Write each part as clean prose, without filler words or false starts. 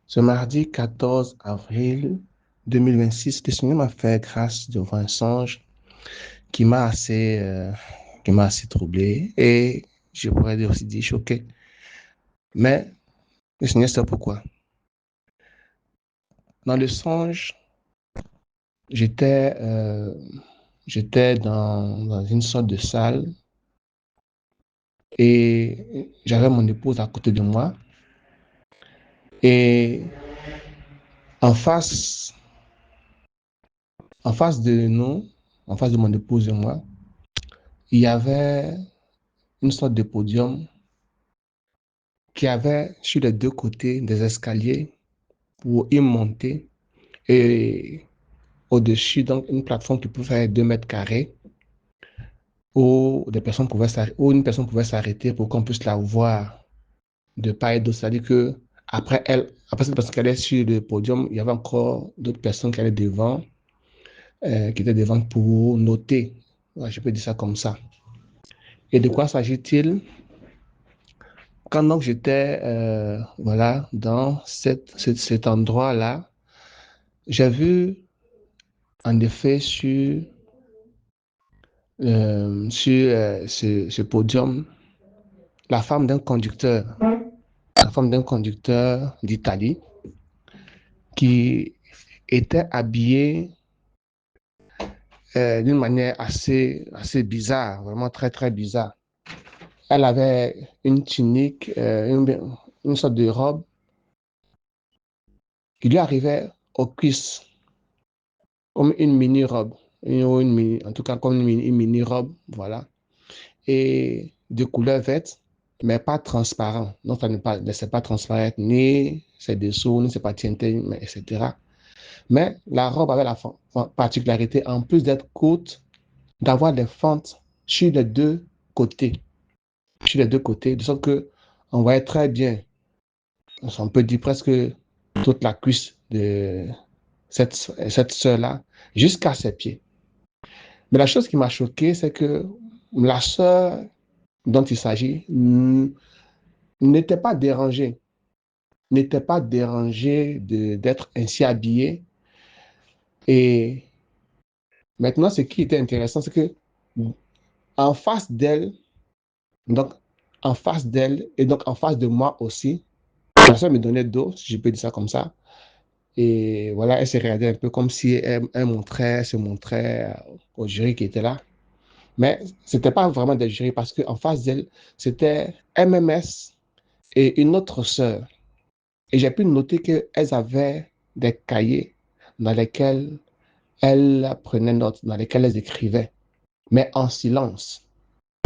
Ce mardi 14 avril 2026, le Seigneur m'a fait grâce devant un songe qui qui m'a assez troublé et je pourrais dire aussi dire choqué. Mais le Seigneur sait pourquoi. Dans le songe, j'étais j'étais dans une sorte de salle et j'avais mon épouse à côté de moi et en face, en face de nous, en face de mon épouse et moi, il y avait une sorte de podium qui avait sur les deux côtés des escaliers pour y monter et au-dessus, donc une plateforme qui pouvait faire 2 mètres carrés où une personne pouvait s'arrêter pour qu'on puisse la voir de part et d'autre. C'est-à-dire que après cette personne qui allait sur le podium, il y avait encore d'autres personnes qui allaient devant, qui étaient devant pour noter. Ouais, je peux dire ça comme ça. Et de quoi s'agit-il? Quand donc j'étais voilà, dans cet endroit-là, j'ai vu en effet sur ce podium la femme d'un conducteur d'Italie qui était habillée d'une manière assez bizarre, vraiment très très bizarre. Elle avait une tunique, une sorte de robe qui lui arrivait aux cuisses, comme une mini-robe, en tout cas comme une mini-robe, voilà, et de couleur verte, mais pas transparent. Donc, ça ne laissait pas transparaître ni ses dessous, ni ses parties mais etc. Mais la robe avait la particularité, en plus d'être courte, d'avoir des fentes sur les deux côtés. Sur les deux côtés, de sorte que on voyait très bien, on peut dire presque toute la cuisse de cette sœur-là jusqu'à ses pieds. Mais la chose qui m'a choqué, c'est que la sœur dont il s'agit n'était pas dérangée, n'était pas dérangée d'être ainsi habillée. Et maintenant, ce qui était intéressant, c'est que en face d'elle, donc en face d'elle et donc en face de moi aussi, la sœur me donnait dos, si je peux dire ça comme ça. Et voilà, elle se regardait un peu comme si elle se montrait au jury qui était là. Mais ce n'était pas vraiment des jurys parce qu'en face d'elle, c'était MMS et une autre sœur. Et j'ai pu noter qu'elles avaient des cahiers dans lesquels elles prenaient note, dans lesquels elles écrivaient, mais en silence.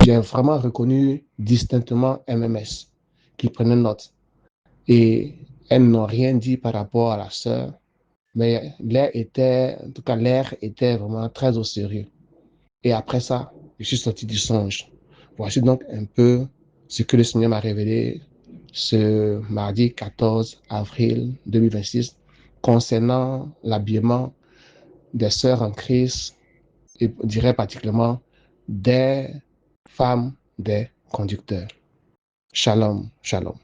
J'ai vraiment reconnu distinctement MMS qui prenait note. Et elles n'ont rien dit par rapport à la sœur, mais en tout cas, l'air était vraiment très au sérieux. Et après ça, je suis sorti du songe. Voici donc un peu ce que le Seigneur m'a révélé ce mardi 14 avril 2026 concernant l'habillement des sœurs en Christ et je dirais particulièrement des femmes des conducteurs. Shalom, shalom.